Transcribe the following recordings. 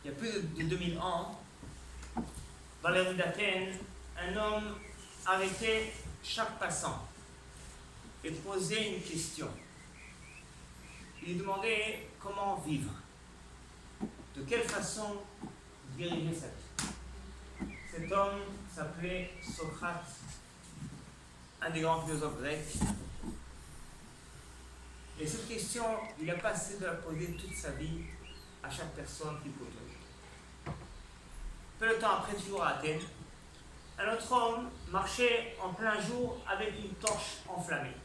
il y a plus de 2000 ans, dans les rues d'Athènes, un homme arrêtait chaque passant et posait une question. Il lui demandait comment vivre, de quelle façon diriger sa vie. Cet homme s'appelait Socrate, un des grands philosophes grecs. Et cette question, il a passé de la poser toute sa vie à chaque personne qu'il côtoyait. Peu de temps après, toujours à Athènes, un autre homme marchait en plein jour avec une torche enflammée.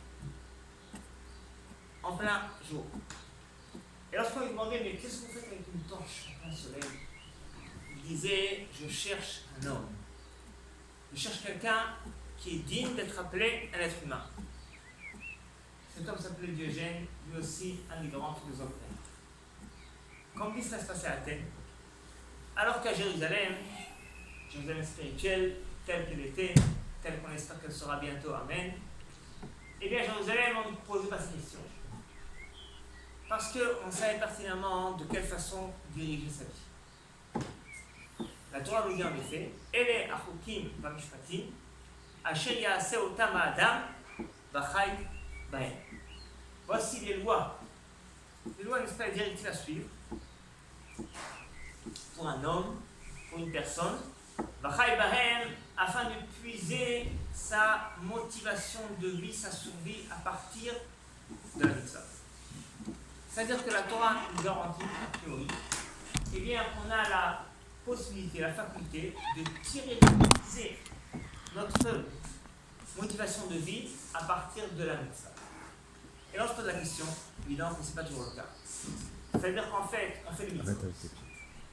En plein jour. Et lorsqu'on lui demandait, mais qu'est-ce que vous faites avec une torche en plein soleil? Il disait, je cherche un homme. Je cherche quelqu'un qui est digne d'être appelé un être humain. Cet homme s'appelait Diogène, lui aussi un des grands philosophes grecs. Comme dit, ça se passait à Athènes. Alors qu'à Jérusalem spirituelle, telle qu'elle était, telle qu'on espère qu'elle sera bientôt, amen, eh bien, Jérusalem, on ne posait pas cette question. Parce qu'on savait pertinemment de quelle façon diriger sa vie. La Torah nous dit en effet, Ele achukim vamishpatim, asher yaaseh otam ha'adam, vachai bahem. Voici les lois. Les lois, n'est-ce pas, les directives à suivre pour un homme, pour une personne, vachai bahem, afin de puiser sa motivation de vie, sa survie à partir de la mitzvah. C'est-à-dire que la Torah nous garantit, a priori, eh bien, qu'on a la possibilité, la faculté de tirer, de puiser notre motivation de vie à partir de la mitzvah. Et là, on se pose la question, évidemment que ce n'est pas toujours le cas. C'est-à-dire qu'en fait, on fait le mitzvah.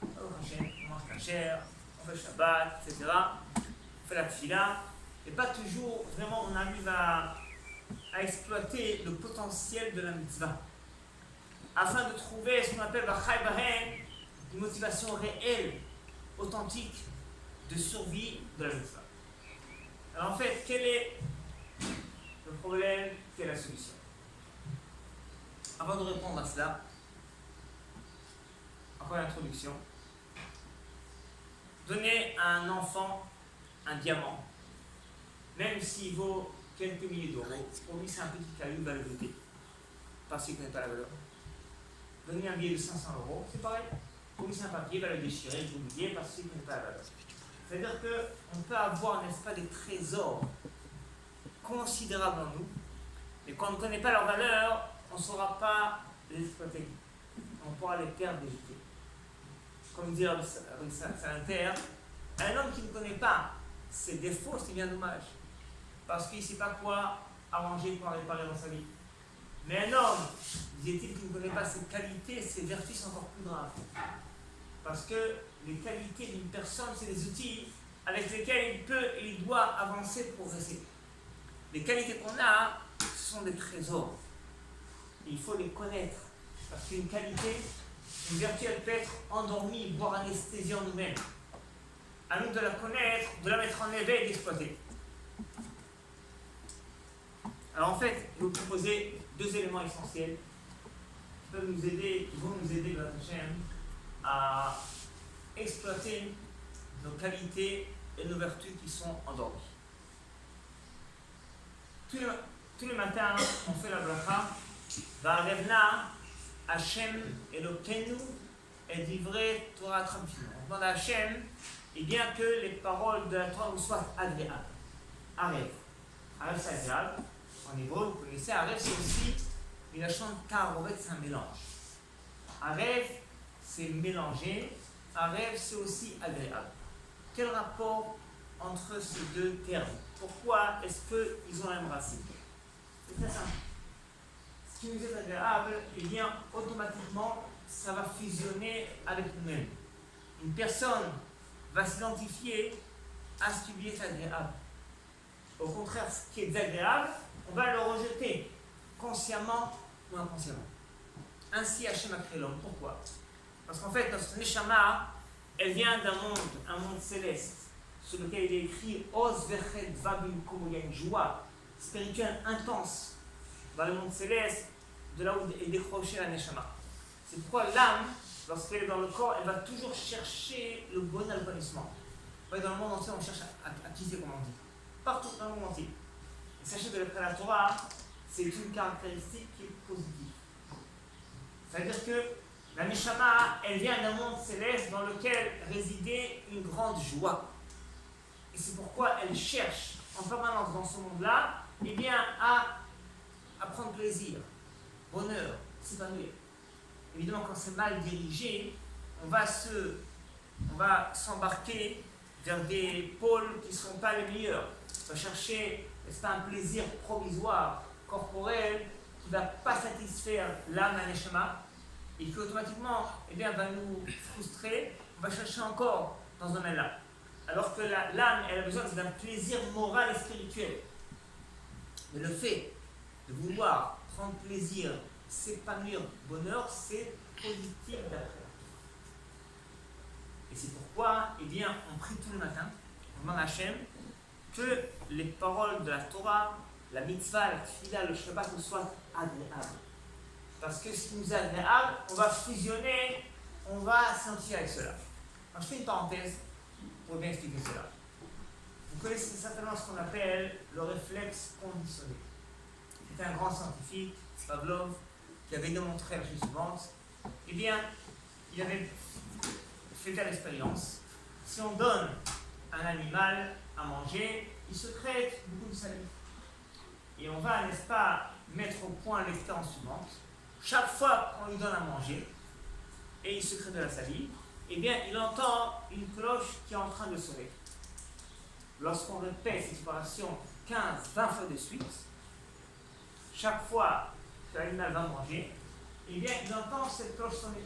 On mange kasher, on fait le Shabbat, etc. On fait la tefila, et pas toujours, vraiment, on arrive à exploiter le potentiel de la mitzvah, afin de trouver ce qu'on appelle vachai bahem, une motivation réelle, authentique, de survie de la mitzvah. Alors en fait, quel est le problème, quelle est la solution? Avant de répondre à cela, encore une introduction. Donner à un enfant un diamant, même s'il vaut quelques milliers d'euros, pour lui c'est un petit caillou, il va le jeter, parce qu'il ne connaît pas la valeur. Donner un billet de 500 euros, c'est pareil. Pour lui c'est un papier, il va le déchirer, il va l'oublier, parce qu'il ne connaît pas la valeur. C'est-à-dire qu'on peut avoir, n'est-ce pas, des trésors considérables en nous, mais quand on ne connaît pas leur valeur, on ne saura pas les exploiter. On pourra les perdre, les jeter. Comme dire avec Salinter, un homme qui ne connaît pas ses défauts, c'est bien dommage. Parce qu'il ne sait pas quoi arranger pour réparer dans sa vie. Mais un homme, disait-il, qui ne connaît pas ses qualités, ses vertus sont encore plus graves. Parce que les qualités d'une personne, c'est des outils avec lesquels il peut et il doit avancer, progresser. Les qualités qu'on a, ce sont des trésors. Et il faut les connaître. Parce qu'une qualité, une vertu, elle peut être endormie, voire anesthésiée en nous-mêmes. À nous de la connaître, de la mettre en éveil et d'exploiter. Alors en fait, je vais vous proposer deux éléments essentiels qui peuvent nous aider, qui vont nous aider dans notre chaîne à exploiter nos qualités et nos vertus qui sont endormies. Tous les matins, on fait la bracha, Va'arevna Hashem Elokeinu et divrei Torah Tramfim. On demande à Hashem, et bien que les paroles de la Torah nous soient agréables. Arev. Arev, c'est agréable. En hébreu, vous connaissez, Arev, c'est aussi une chante Tarovet, c'est un mélange. Arev, c'est mélanger. Arev, c'est aussi agréable. Quel rapport entre ces deux termes? Pourquoi est-ce qu'ils ont la même racine? C'est très simple. Ce qui nous est agréable, eh bien, automatiquement, ça va fusionner avec nous-mêmes. Une personne va s'identifier à ce qui lui est agréable. Au contraire, ce qui est désagréable, on va le rejeter, consciemment ou inconsciemment. Ainsi, Hachem a créé l'homme. Pourquoi? Parce qu'en fait, notre Neshama, elle vient d'un monde, un monde céleste, sur lequel il est écrit Oz vechet vabim komo, il y a une joie spirituelle intense dans le monde céleste, de là où est décroché la Neshama. C'est pourquoi l'âme, lorsqu'elle est dans le corps, elle va toujours chercher le bonheur, l'épanouissement. Dans le monde entier, on cherche à quitter, comme on dit. Partout dans le monde entier. Et sachez que d'après la Torah, c'est une caractéristique qui est positive. C'est-à-dire que la Neshama, elle vient d'un monde céleste dans lequel résidait une grande joie. Et c'est pourquoi elle cherche en permanence dans ce monde-là, eh bien, à prendre plaisir, bonheur, s'épanouir. Évidemment, quand c'est mal dirigé, on va s'embarquer vers des pôles qui ne sont pas les meilleurs. On va chercher, n'est-ce pas, un plaisir provisoire, corporel, qui ne va pas satisfaire l'âme, la neshama, et qui automatiquement, eh bien, va nous frustrer. On va chercher encore dans ce domaine-là. Alors que l'âme, elle a besoin d'un plaisir moral et spirituel. Mais le fait de vouloir prendre plaisir, s'épanouir, bonheur, c'est positif d'après la Torah. Et c'est pourquoi, eh bien, on prie tous les matins, on demande à Hachem que les paroles de la Torah, la mitzvah, la tefila, le Shabbat nous soient agréables. Parce que ce qui nous est agréable, on va fusionner, on va s'identifier avec cela. Alors, je fais une parenthèse pour bien expliquer cela. Vous connaissez certainement ce qu'on appelle le réflexe conditionné. C'est un grand scientifique, Pavlov, qui avait démontré la chose suivante. Eh bien, il avait fait à l'expérience. Si on donne à un animal à manger, il se crée beaucoup de salive. Et on va, n'est-ce pas, mettre au point l'expérience suivante. Chaque fois qu'on lui donne à manger, et il se crée de la salive, eh bien, il entend une cloche qui est en train de sonner. Lorsqu'on répète cette opération 15-20 fois de suite, chaque fois que l'animal va manger, eh bien, il entend cette cloche sonner.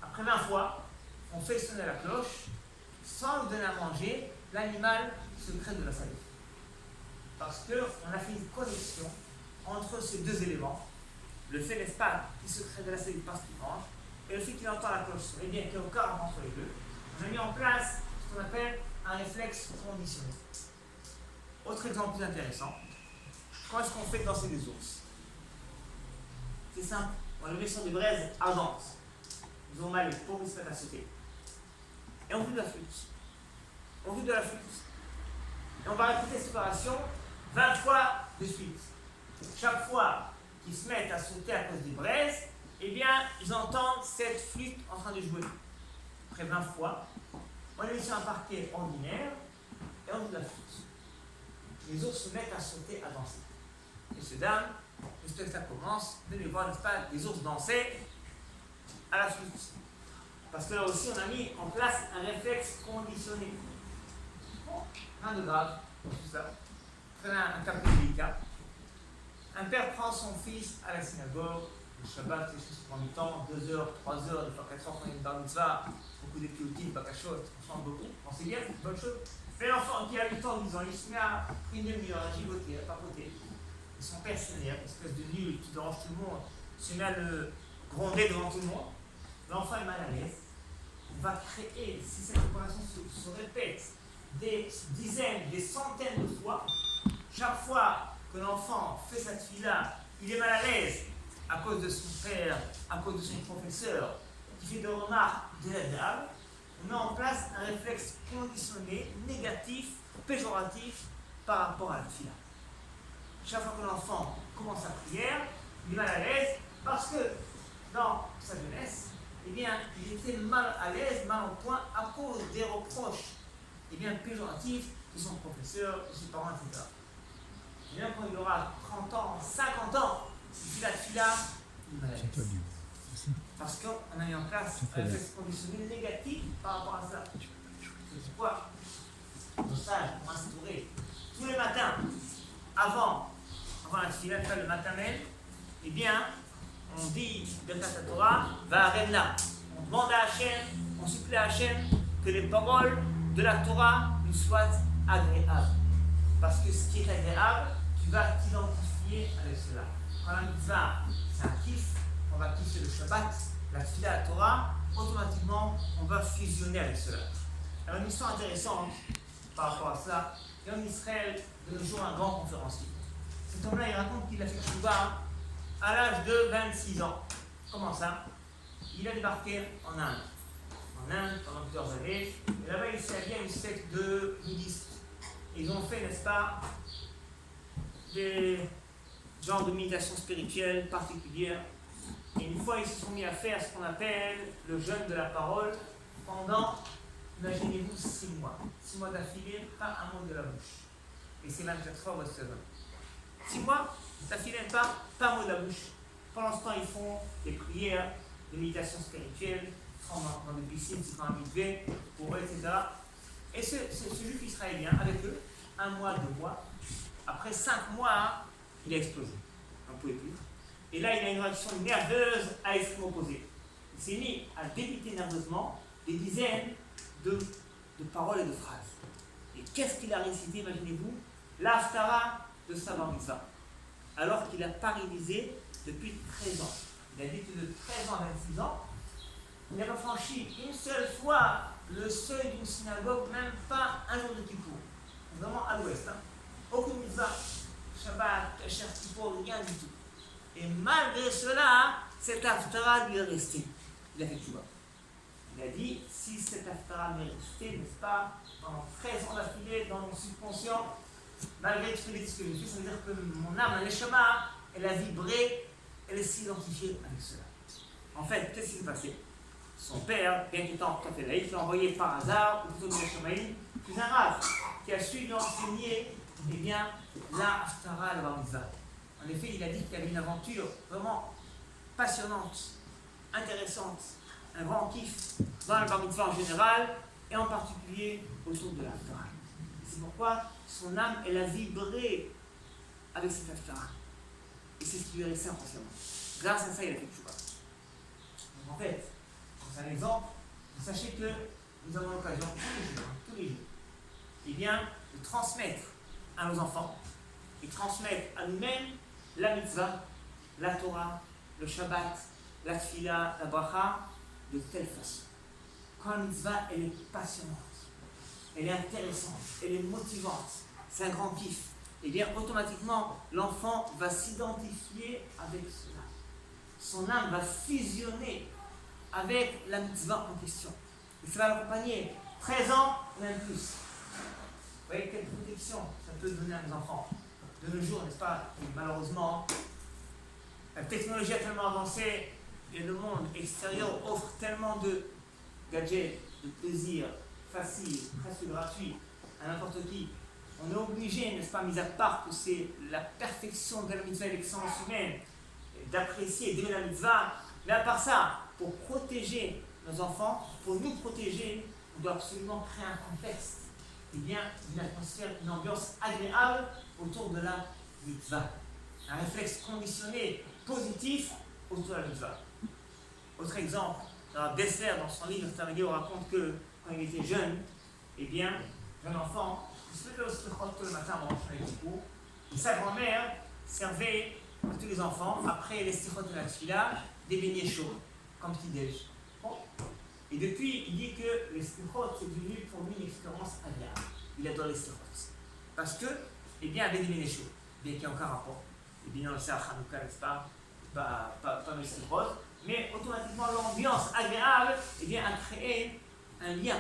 Après 20 fois, on fait sonner la cloche, sans lui donner à manger, l'animal se crée de la salive. Parce qu'on a fait une connexion entre ces deux éléments, le fait, n'est-ce pas, qu'il se crée de la salive parce qu'il mange, et le fait qu'il entend la cloche sonner, eh bien, qu'il y a aucun rapport entre les deux. On a mis en place ce qu'on appelle un réflexe conditionné. Autre exemple plus intéressant, comment est-ce qu'on fait danser des ours? C'est simple, on les met sur des braises ardentes. Ils ont mal les peaux, ils se mettent à sauter. Et on joue de la flûte. On joue de la flûte. Et on va répéter cette opération 20 fois de suite. Chaque fois qu'ils se mettent à sauter à cause des braises, eh bien, ils entendent cette flûte en train de jouer. Après 20 fois, on les met sur un parquet ordinaire et on joue de la flûte. Les ours se mettent à sauter, à danser. Messieurs, dames, le spectacle commence, venez voir, n'est-ce pas, les ours danser à la flûte. Parce que là aussi, on a mis en place un réflexe conditionné. Bon, rien de grave, tout ça. Prenez un cas plus délicat. Un père prend son fils à la synagogue, le Shabbat, les choses prend du temps, 2 heures, 3 heures, des fois 4 heures, quand il y a une bar mitzvah, beaucoup de pioutis, bakashot, on change beaucoup, on sait bien, c'est une bonne chose. Mais l'enfant qui a 8 ans, 10 ans, il se met à une demi-heure, à gigoter, à papoter. Et son père s'énerve, une espèce de nul qui dérange tout le monde, se met à le gronder devant tout le monde. L'enfant est mal à l'aise. On va créer, si cette opération se répète des dizaines, des centaines de fois, chaque fois que l'enfant fait cette fille-là, il est mal à l'aise à cause de son père, à cause de son professeur, qui fait des remarques désagréables. On met en place un réflexe conditionné, négatif, péjoratif par rapport à la fille-là. Chaque fois que l'enfant commence sa prière, il est mal à l'aise parce que dans sa jeunesse, eh bien, il était mal à l'aise, mal au point à cause des reproches péjoratifs de son professeur, de ses parents, etc. Et bien, quand il aura 30 ans, 50 ans, il fait la fila, il est mal à l'aise. Parce qu'on a mis en place un réflexe conditionné négatif par rapport à ça. C'est pourquoi nos sages ont instauré tous les matins, avant la fila, le matin même, eh bien, on dit de la Torah, va à Renna. On demande à Hachem, on supplie à Hachem que les paroles de la Torah nous soient agréables. Parce que ce qui est agréable, tu vas t'identifier avec cela. Quand la mitzvah, c'est un kiff, on va kiffer le Shabbat, la tefila, la Torah, automatiquement, on va fusionner avec cela. Alors, une histoire intéressante par rapport à cela, il y a en Israël, de nos jours, un grand conférencier. Cet homme-là, il raconte qu'il a fait Chouba à l'âge de 26 ans. Comment ça? il a débarqué en Inde. En Inde pendant plusieurs années. Et là-bas, il s'est bien une secte de bouddhistes. Ils ont fait, n'est-ce pas, des genres de méditation spirituelle particulière. Et une fois, ils se sont mis à faire ce qu'on appelle le jeûne de la parole pendant, imaginez-vous, 6 mois. 6 mois d'affilée, pas un mot de la bouche. Et c'est 24 heures au semaine. 6 mois d'affilée, pas un mot de la bouche. Pendant ce temps, ils font des prières, des méditations spirituelles, ils sont dans des piscines, ils sont habitués pour eux, etc. Et ce juif israélien, avec eux, 1 mois, 2 mois, après 5 mois, il a explosé. On ne pouvait plus. Et là, il a une réaction nerveuse à l'extrême opposé. Il s'est mis à débiter nerveusement des dizaines de paroles et de phrases. Et qu'est-ce qu'il a récité, imaginez-vous? L'Haftara de sa bar mitzvah. Alors qu'il a pas révisé depuis 13 ans. Il a dit que de 13 ans à 26 ans, il n'a pas franchi une seule fois le seuil d'une synagogue, même pas un jour de Kippour. Vraiment à l'ouest. Aucune mitzvah, Shabbat, Kasher, Kippour, rien du tout. Et malgré cela, cet Haftara lui est resté. Il a fait tchouva. Il a dit, si cet Haftara m'est resté, n'est-ce pas, pendant 13 ans d'affilée dans mon subconscient, malgré tout ce que je fais, ça veut dire que mon âme, la neshama, elle a vibré, elle s'est identifiée avec cela. En fait, qu'est-ce qui s'est passé? Son père, bien qu'étant tout à fait laïque, l'a envoyé par hasard, ou plutôt Neshamaïm, chez un rav, qui a su lui enseigner, eh bien, la Haftara, la bar mitzvah. En effet, il a dit qu'il y avait une aventure vraiment passionnante, intéressante, un grand kiff dans le bar mitzvah en général, et en particulier autour de la Haftara. C'est pourquoi son âme, elle a vibré avec cette Haftara. Et c'est ce qui lui est resté inconsciemment. Grâce à ça, il a fait tchouva. Donc en fait, c'est un exemple, vous sachez que nous avons l'occasion tous les jours, eh bien, de transmettre à nos enfants et transmettre à nous-mêmes la mitzvah, la Torah, le Shabbat, la Tfila, la Bracha, de telle façon. Quand la mitzvah, elle est passionnante, elle est intéressante, elle est motivante, c'est un grand kiff, et bien automatiquement, l'enfant va s'identifier avec cela. Son âme va fusionner avec la mitzvah en question. Et ça va l'accompagner 13 ans, même plus. Vous voyez quelle protection ça peut donner à nos enfants. De nos jours, n'est-ce pas? Et malheureusement, la technologie a tellement avancé et le monde extérieur offre tellement de gadgets, de plaisirs faciles, presque gratuits, à n'importe qui. On est obligé, n'est-ce pas, mis à part que c'est la perfection de la mitzvah et l'excellence humaine, d'apprécier et d'aimer la mitzvah, mais à part ça, pour protéger nos enfants, pour nous protéger, on doit absolument créer un contexte, et bien une atmosphère, une ambiance agréable autour de la mitzvah. Un réflexe conditionné, positif autour de la mitzvah. Autre exemple, Besser, dans son livre, raconte que quand il était jeune, eh bien, jeune enfant, il se faisait au slichot tout le matin avant le cours, et sa grand-mère servait à tous les enfants, après les slichot et la tfila, des beignets chauds, comme petit-déj. Bon. Et depuis, il dit que les slichot, c'est devenu pour lui une expérience agréable. Il adore les slichot. Parce que, eh bien, avec des beignets chauds, bien qu'il n'y ait aucun rapport. Les beignets, on le sait à Hanouka, n'est-ce pas? Pas les slichot. Mais automatiquement, l'ambiance agréable, eh bien, a créé un lien,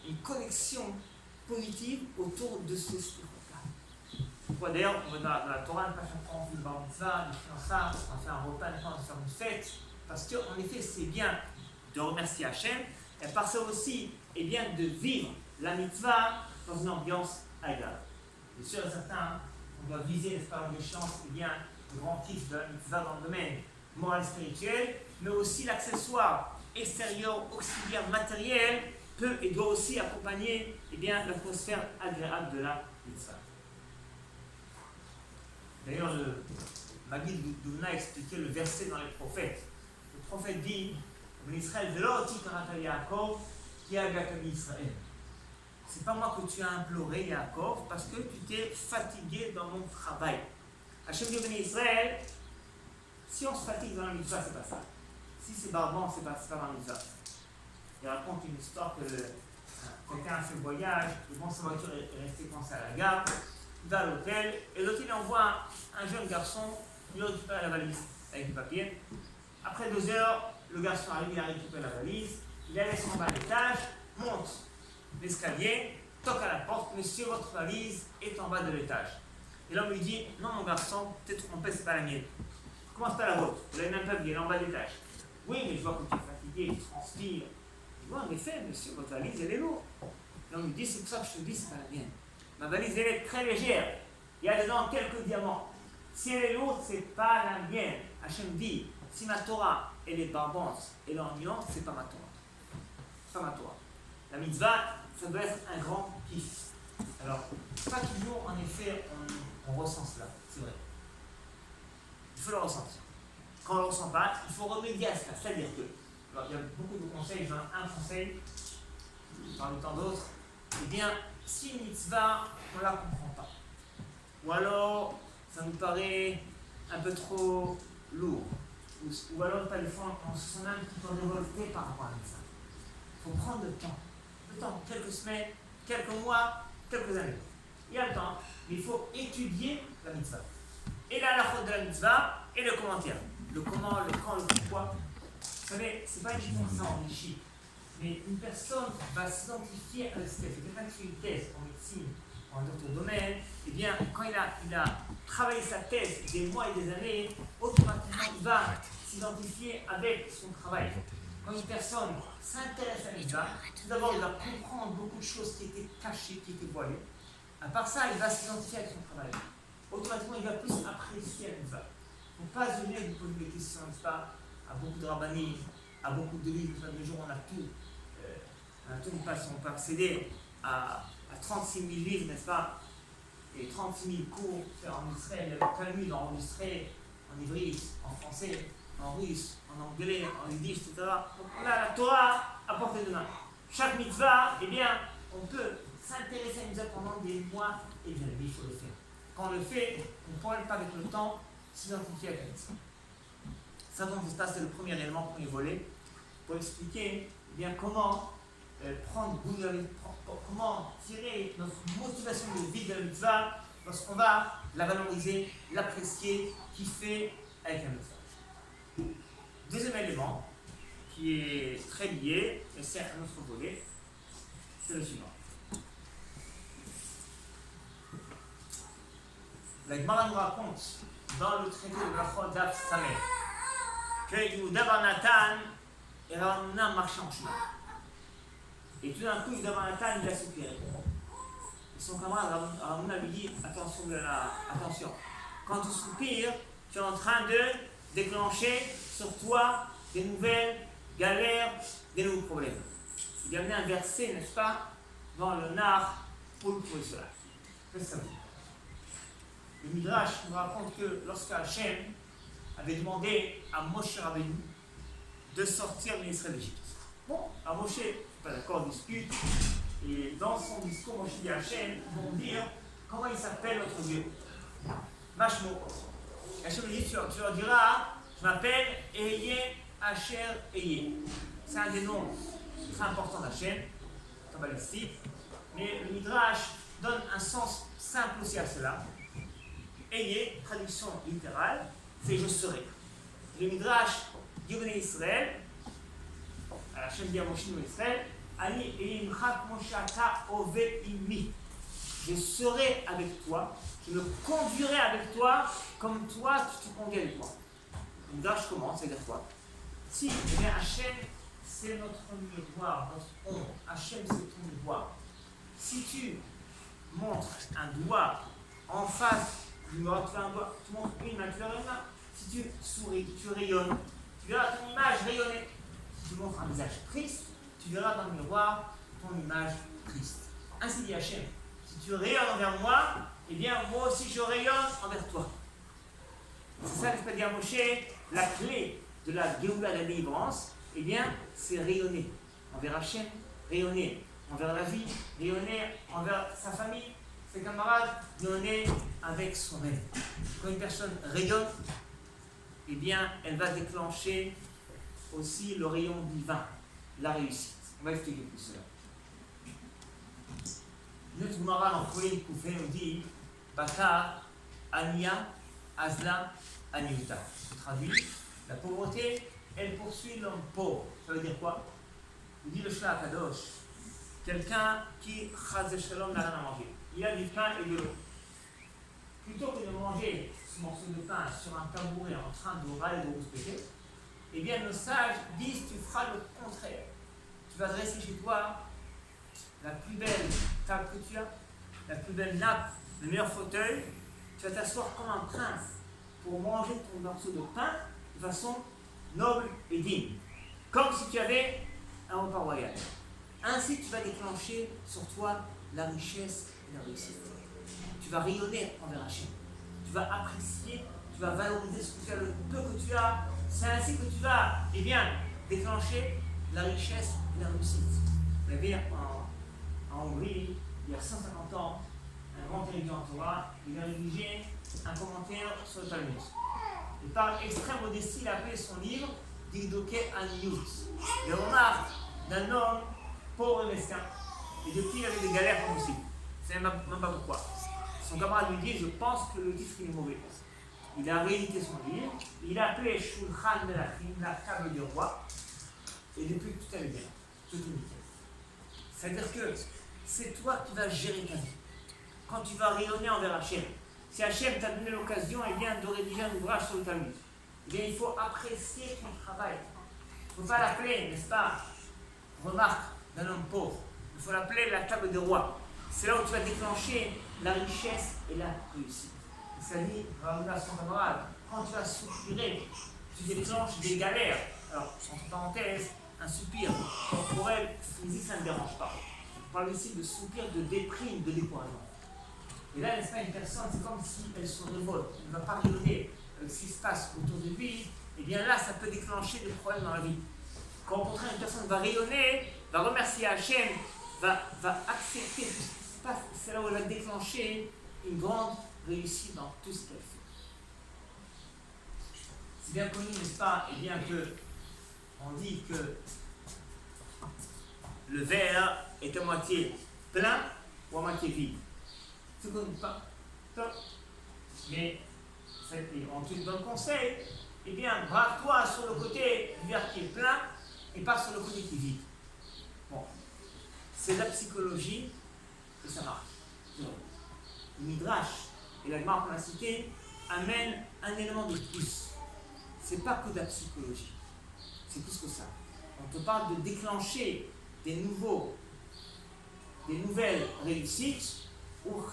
une connexion positive autour de ce slichot-là. Pourquoi d'ailleurs, dans la Torah, pas chaque fois on fait le bar mitzvah, on fait un repas, on fait une fête, parce qu'en effet, c'est bien de remercier Hachem, et par ça aussi, eh bien, de vivre la mitzvah dans une ambiance agréable. Bien sûr et certain, on doit viser, n'est-ce pas, l'échéance, eh bien, le grand kiff de la mitzvah dans le domaine moral et spirituel, mais aussi l'accessoire extérieur, auxiliaire, matériel, peut et doit aussi accompagner, eh bien, l'atmosphère agréable de la mitzvah. D'ailleurs, le Maguid Douvna a expliqué le verset dans les prophètes. Le prophète dit, en Israël, Yaakov, qui a gâté Israël. C'est pas moi que tu as imploré, Yaakov, parce que tu t'es fatigué dans mon travail. Hachem dit au Israël, si on se fatigue dans la mitzvah, c'est pas ça. Si c'est barbant, c'est pas dans la mitzvah. Il raconte une histoire que quelqu'un a fait le voyage, et bon, sa voiture est restée coincée à la gare, il va à l'hôtel, et l'hôtel envoie un jeune garçon lui récupérer la valise avec du papier. Après 2 heures, le garçon arrive, il a récupéré la valise, il la laisse en bas de l'étage, monte l'escalier, toque à la porte, monsieur, votre valise est en bas de l'étage. Et l'homme lui dit, non mon garçon, t'es trompé, c'est pas la mienne. Comment c'est pas la vôtre? Vous l'avez même pas vu, elle est en bas de l'étage. Oui, mais je vois que tu es fatigué, tu transpires. Je vois, en effet, monsieur, votre valise, elle est lourde. L'homme lui dit, c'est pour ça que je te dis, c'est pas la mienne. Ma valise, elle est très légère. Il y a dedans quelques diamants. Si elle est lourde, c'est pas la mienne. Hachem dit, si ma Torah, elle est barbante et l'ennuyante, c'est pas ma Torah. C'est pas ma Torah. La mitzvah, ça doit être un grand kiff. Alors, pas toujours, en effet, on ressent cela, c'est vrai. Il faut le ressentir. Quand on ne le ressent pas, il faut remédier à cela. C'est-à-dire que, alors, il y a beaucoup de conseils, j'en ai un conseil, parmi tant d'autres. Eh bien, si une mitzvah, on ne la comprend pas, ou alors ça nous paraît un peu trop lourd, ou alors pas des fois on se sent même un petit peu révolté par rapport à ça. Il faut prendre le temps, quelques semaines, quelques mois, quelques années. Il y a le temps, mais il faut étudier la mitzvah. Et là, la faute de la mitzvah et le commentaire. Le comment, le quand, le pourquoi. Vous savez, c'est pas uniquement ça enrichit, mais une personne va s'identifier avec ce qu'elle fait. Quelqu'un qui fait une thèse en médecine, en d'autres domaines, eh bien, quand il a travaillé sa thèse des mois et des années, automatiquement, il va s'identifier avec son travail. Quand une personne s'intéresse à la mitzvah, tout d'abord, il va comprendre beaucoup de choses qui étaient cachées, qui étaient voilées. À part ça, il va s'identifier avec son travail. Automatiquement, il va plus apprécier la mitzvah. Il ne faut pas venir vous poser des questions, n'est-ce pas, à beaucoup de rabbanim, à beaucoup de livres. De jour, on a tout. On peut accéder à 36 000 livres, n'est-ce pas, et 36 000 cours faits en Israël, le Talmud enregistré en hébreu, en français, en russe, en anglais, en yiddish, etc. Donc on a la Torah à portée de main. Chaque mitzvah, eh bien, on peut s'intéresser à une mitzvah pendant des mois et des années. Il faut le faire. Quand on le fait, on ne pourrait pas avec le temps s'identifier avec la mitzvah. Ça, donc, c'est le premier élément, premier volet, pour expliquer eh bien, comment prendre goût de la mitzvah, comment tirer notre motivation de vie de la mitzvah lorsqu'on va la valoriser, l'apprécier, kiffer avec la mitzvah. Deuxième élément, qui est très lié, et c'est un autre volet, c'est le suivant. La Gemara nous raconte dans le traité de Brachot d'Af Samer que Yehuda bar Natan et Rav Huna marchaient en chemin. Et tout d'un coup, Yehuda bar Natan, il a soupiré. Et son camarade Rav Huna lui dit attention, quand tu soupires, tu es en train de déclencher sur toi des nouvelles galères, des nouveaux problèmes. Il y a amené un verset, n'est-ce pas, dans le Nar pour le prouver cela. Qu'est-ce que ça veut dire? Le Midrash nous raconte que lorsque Hachem avait demandé à Moshe Rabbeinu de sortir les Israël d'Égypte. Bon, alors Moshe n'est pas d'accord, discute, et dans son discours, Moshe dit à Hachem, ils vont dire comment il s'appelle notre Dieu. Mashmo. Hachem lui dit, tu leur diras, je m'appelle Eye Asher Eye. C'est un des noms très importants d'Hachem, kabbalistique, mais le Midrash donne un sens simple aussi à cela. Eye, traduction littérale, c'est je serai. Le Midrash dit au Israël, Hachem dit à Moshe Israël, Ani Eimcha Moshata Ove Imi. Je serai avec toi, je me conduirai avec toi comme toi tu te conduis avec moi. Le Midrash commence, c'est-à-dire quoi? Si, eh bien Hachem, c'est notre miroir, notre ombre. Hachem, c'est ton miroir. Si tu montres un doigt en face du miroir, tu fais un doigt, tu montres une main, tu verras une main. Si tu souris, tu rayonnes, tu verras ton image rayonner. Si tu montres un visage triste, tu verras dans le miroir ton image triste. Ainsi dit Hachem. Si tu rayonnes envers moi, eh bien moi aussi je rayonne envers toi. C'est ça que je peux dire à Moshe, la clé de la Géoula, de la délivrance, eh bien c'est rayonner envers Hachem, rayonner envers la vie, rayonner envers sa famille, ses camarades, rayonner avec soi-même. Quand une personne rayonne, eh bien elle va déclencher aussi le rayon divin, la réussite. On va expliquer tout cela. Notre Gemara dans Kohen Koufé nous dit Baka, Ania, Azla, Aniuta. Je traduis la pauvreté elle poursuit l'homme pauvre. Ça veut dire quoi? Il dit le Shla Kadosh, quelqu'un qui, chas shalom, n'a rien à manger. Il a du pain et de l'eau. Plutôt que de manger ce morceau de pain sur un tabouret en train de râler et de respecter, eh bien nos sages disent tu feras le contraire. Tu vas dresser chez toi la plus belle table que tu as, la plus belle nappe, le meilleur fauteuil. Tu vas t'asseoir comme un prince pour manger ton morceau de pain de façon noble et digne. Comme si tu avais un repas royal. Ainsi, tu vas déclencher sur toi la richesse et la réussite. Tu vas rayonner envers Hachem. Tu vas apprécier, tu vas valoriser ce que tu as, le peu que tu as. C'est ainsi que tu vas, eh bien, déclencher la richesse et la réussite. Vous avez en Hongrie, il y a 150 ans, un grand érudit en Torah, il a rédigé un commentaire sur le Talmud. Et par extrême modestie, il a appelé son livre Digdoke Aniyut. Les remarques d'un homme pauvre et mesquin. Et depuis, il avait des galères comme aussi. Je ne sais même pas pourquoi. Son camarade lui dit, je pense que le titre est mauvais. Il a réédité son livre, il a appelé Shulchan Melachim, la table du roi, et depuis tout allait bien, tout est nickel. C'est-à-dire que c'est toi qui vas gérer ta vie. Quand tu vas rayonner envers Hachem, si Hachem t'a donné l'occasion eh bien, de rédiger un ouvrage sur le Talmud, eh bien, il faut apprécier ton travail. Il ne faut pas l'appeler, n'est-ce pas, remarque d'un homme pauvre. Il faut l'appeler la table des rois. C'est là où tu vas déclencher la richesse et la réussite. Ça dit, à son camarade, quand tu vas soupirer, tu déclenches des galères. Alors, entre parenthèses, un soupir corporel, physique, ça ne dérange pas. On parle ici de soupir, de déprime, de découragement. Et là, n'est-ce pas, une personne, c'est comme si elle se révolte, elle ne va pas rayonner ce qui se passe autour de lui. Et bien là, ça peut déclencher des problèmes dans la vie. Quand au contraire, une personne va rayonner, va remercier Hachem, va accepter tout ce qui se passe, c'est là où elle va déclencher une grande réussite dans tout ce qu'elle fait. C'est bien connu, n'est-ce pas? Et bien que on dit que le verre est à moitié plein ou à moitié vide. Tu ne connais pas. Mais on te donne conseil. Eh bien, braque-toi sur le côté du verre qui est plein et pas sur le côté qui est vide. Bon, c'est la psychologie et ça marche. Le Midrash et la Gemara qu'on a cité amènent un élément de plus. C'est pas que de la psychologie. C'est plus que ça. On te parle de déclencher des nouvelles réussites ou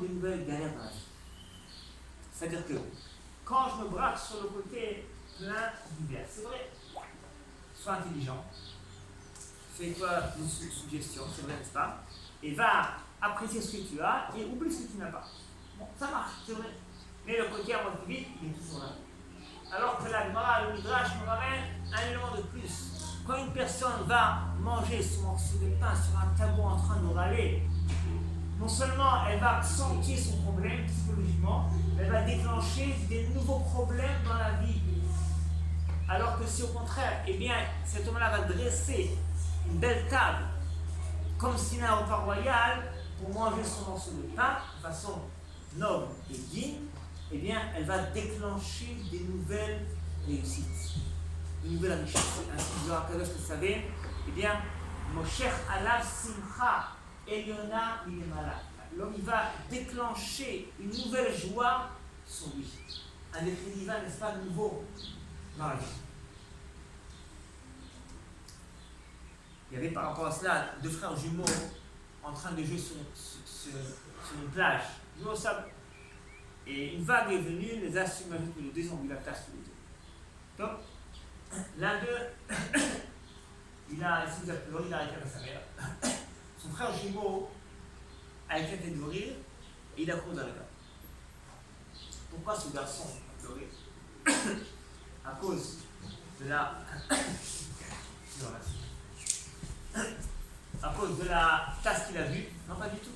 des nouvelles galères dans la vie. C'est-à-dire que quand je me braque sur le côté plein du verre, c'est vrai, sois intelligent, fais-toi une suggestion, c'est vrai, n'est-ce pas? Et va apprécier ce que tu as et oublie ce que tu n'as pas. Bon, ça marche, c'est vrai. Mais le côté à moitié vide, il est toujours là. Alors que la Gemara, le Midrash nous ramène un élément de plus. Quand une personne va manger son morceau de pain sur un tabou en train de râler, non seulement elle va accentuer son problème psychologiquement, mais elle va déclencher des nouveaux problèmes dans la vie. Alors que si au contraire, eh bien, cet homme-là va dresser une belle table, comme s'il a un repas royal, pour manger son morceau de pain de façon noble et digne, eh bien, elle va déclencher des nouvelles réussites, de nouvelles richesses. Ainsi que Zohar Kadosh le savait, eh bien, Mosher Alav Simcha Eliona Milemala. L'homme, il va déclencher une nouvelle joie sur lui. Un effet divin, n'est-ce pas, nouveau dans la vie. Il y avait par rapport à cela deux frères jumeaux en train de jouer sur une plage, jouer au sable. Et une vague est venue, les a submergés tous les deux, ils ont vu la tasse tous les deux. Donc, l'un d'eux, il a essayé de pleurer, il a arrêté avec sa mère. Son frère jumeau a éclaté de rire et il a couru dans le gars. Pourquoi ce garçon a pleuré? À cause de la... à cause de la tasse qu'il a vue? Non, pas du tout.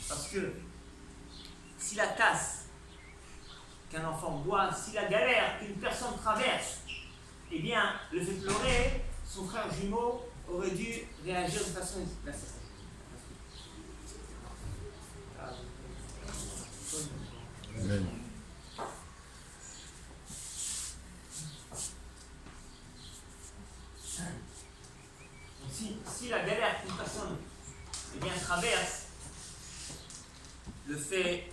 Parce que si la tasse qu'un enfant boit, si la galère qu'une personne traverse, eh bien, le fait pleurer, son frère jumeau aurait dû réagir de façon... si la galère qu'une personne traverse le fait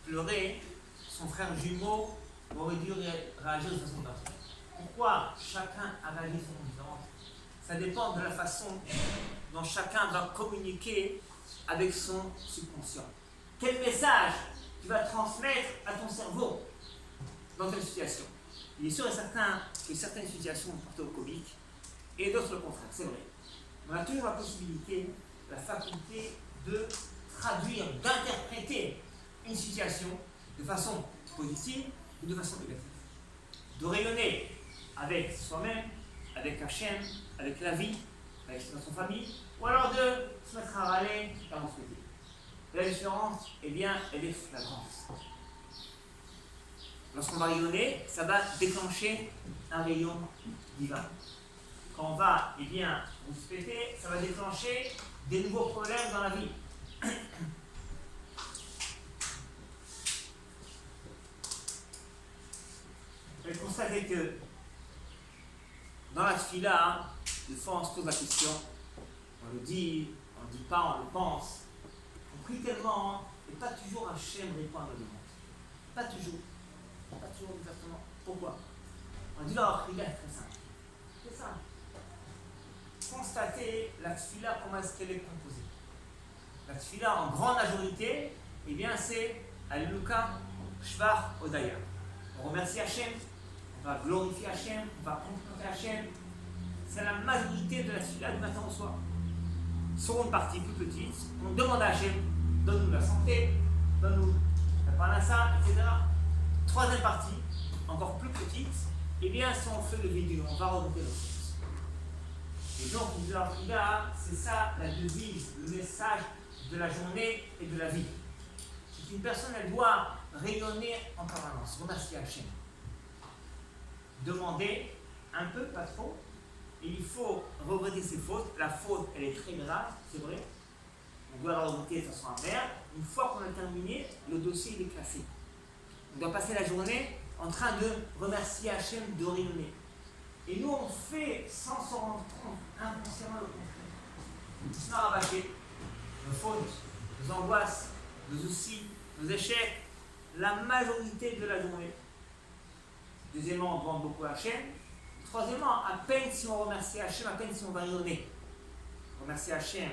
pleurer, son frère jumeau aurait dû réagir de façon particulière. Pourquoi chacun a réagi de façon différente? Ça dépend de la façon dont chacun va communiquer avec son subconscient. Quel message tu vas transmettre à ton cerveau dans telle situation? Il est sûr et certain que certaines situations sont plutôt comiques et d'autres le contraire, c'est vrai. On a toujours la possibilité, la faculté de traduire, d'interpréter une situation de façon positive ou de façon négative. De rayonner avec soi-même, avec Hachem, avec la vie, avec son famille, ou alors de se mettre à râler car on se dit. La différence, eh bien, elle est flagrante. Lorsqu'on va rayonner, ça va déclencher un rayon divin. Quand on va, eh bien, vous péter, ça va déclencher des nouveaux problèmes dans la vie. Vous allez constater que dans la tefila, des fois on se pose la question, on le dit, on ne dit pas, on le pense. On prie tellement, et pas toujours Hachem répond à nos demandes. Pas toujours exactement. Pourquoi? On dit là, la prière est très simple. C'est simple. Constatez la tefila, comment est-ce qu'elle est composée. La tefila, en grande majorité, eh bien, c'est Alluka, Shvar, Odaya. On remercie Hachem, on va glorifier Hachem, on va contempler Hachem. C'est la majorité de la tefila du matin au soir. Seconde partie plus petite, on demande à Hachem, donne-nous la santé, donne-nous la parnassa, etc. Troisième partie, encore plus petite, eh bien, si on fait le vidéo, on va remonter le sens. Et donc, c'est ça la devise, le message de la journée et de la vie. C'est qu'une personne, elle doit rayonner en permanence, remercier Hachem. Demander un peu, pas trop, et il faut regretter ses fautes. La faute, elle est très grave, c'est vrai. On doit la regretter de façon amère. Une fois qu'on a terminé, le dossier il est classé. On doit passer la journée en train de remercier Hachem, de rayonner. Et nous, on fait, sans s'en rendre compte, inconsciemment le contraire. On se rabâcher nos fautes, nos angoisses, nos soucis, nos échecs, la majorité de la journée. Deuxièmement, on demande beaucoup à Hachem. Troisièmement, à peine si on remercie Hachem, à peine si on va rayonner. Remercier Hachem,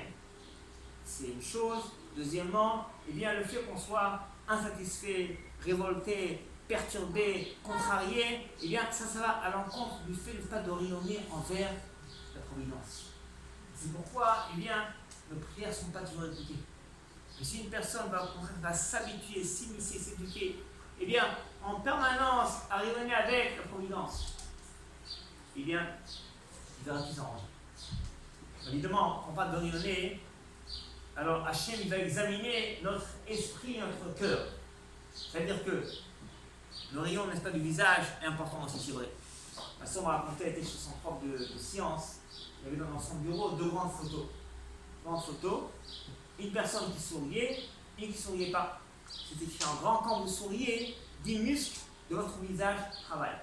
c'est une chose. Deuxièmement, eh bien, le fait qu'on soit insatisfait, révolté, perturbé, contrarié, eh bien, ça va à l'encontre du fait de ne pas de rayonner envers la providence. C'est pourquoi, eh bien, nos prières ne sont pas toujours écoutées. Et si une personne va s'habituer, s'initier, s'éduquer, eh bien, en permanence, à rayonner avec la providence, eh bien, il verra tout s'arranger. Évidemment, on parle de rayonner, alors Hachem, il va examiner notre esprit, notre cœur. C'est-à-dire que le rayon, n'est-ce pas, du visage est important aussi, c'est vrai. Ma soeur m'a raconté, elle était chez son prof de sciences, il y avait dans son bureau deux grandes photos. Une personne qui souriait et qui ne souriait pas. C'est écrit en grand, quand vous souriez, 10 muscles de votre visage travaillent.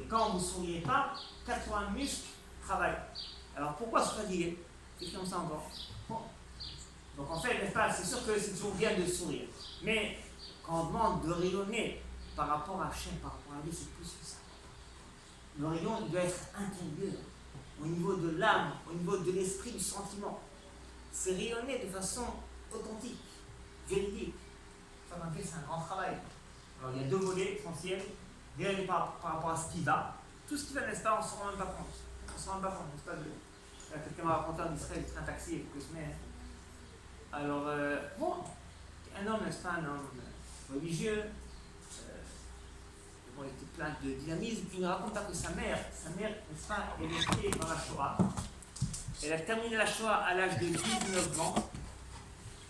Et quand vous ne souriez pas, 80 muscles travaillent. Alors pourquoi se fatiguer? C'est écrit comme ça encore. Bon. Donc en fait, n'est-ce pas, c'est sûr que c'est toujours bien de sourire. Mais quand on demande de rayonner par rapport à Hachem, par rapport à lui, c'est plus que ça. Le rayon, il doit être intérieur, au niveau de l'âme, au niveau de l'esprit, du sentiment. C'est rayonner de façon authentique, véridique. Ça, en fait, c'est un grand travail. Alors, il y a deux volets essentiels. Rayonner par rapport à ce qui va. Tout ce qui va, n'est-ce pas, on ne s'en rend même pas compte. On ne s'en rend même pas compte, n'est-ce pas? Quelqu'un m'a raconté en Israël, il un taxi il y a quelques semaines. Alors, bon, un homme, n'est-ce pas, un homme religieux, bon, il était plein de dynamisme. Il ne raconte pas que sa mère, n'est-ce pas, elle était dans la Shoah. Elle a terminé la Shoah à l'âge de 19 ans.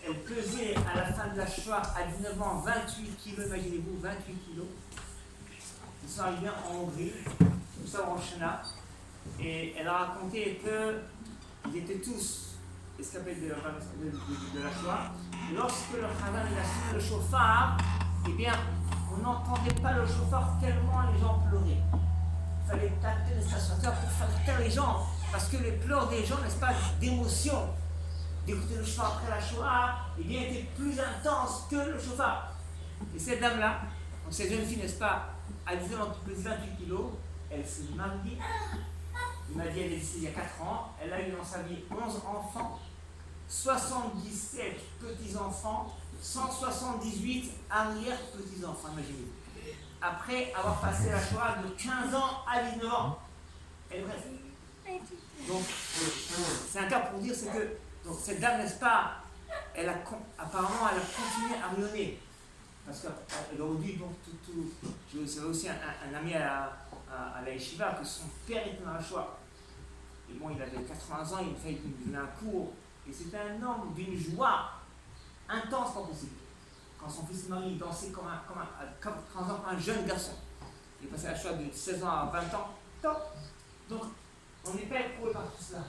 Elle pesait à la fin de la Shoah à 19 ans 28 kilos, imaginez-vous, 28 kilos. Ils sont arrivés en Hongrie, tout ça en Chana, et elle a raconté qu'ils étaient tous escapés de la Shoah. Et lorsque le Khazan a sonné le chauffard, eh bien, on n'entendait pas le chauffard tellement les gens pleuraient. Il fallait taper les stations pour faire taire les gens. Parce que les pleurs des gens, n'est-ce pas, d'émotion, d'écouter le shofar après la Shoah, eh bien, était plus intense que le shofar. Et cette dame-là, donc cette jeune fille, n'est-ce pas, a disait entre plus 28 kilos, elle s'est mariée. Il m'a dit, elle est décédée il y a 4 ans, elle a eu dans sa vie 11 enfants, 77 petits-enfants, 178 arrière-petits-enfants, imaginez. Après avoir passé la Shoah de 15 ans à 19 ans. Elle reste. Donc, c'est un cas pour dire, c'est que donc, cette dame, n'est-ce pas, apparemment, elle a continué à rayonner. Parce qu'elle aurait dû, donc, je savais aussi un ami à la yeshiva, que son père était dans la Shoah. Et bon, il avait 80 ans, il donnait un cours. Et c'était un homme d'une joie intense, pas possible. Quand son fils Marie dansait comme à 30 ans, un jeune garçon. Il est passé à la Shoah de 16 ans à 20 ans. Top. Donc, on n'est pas éprouvé par tout cela.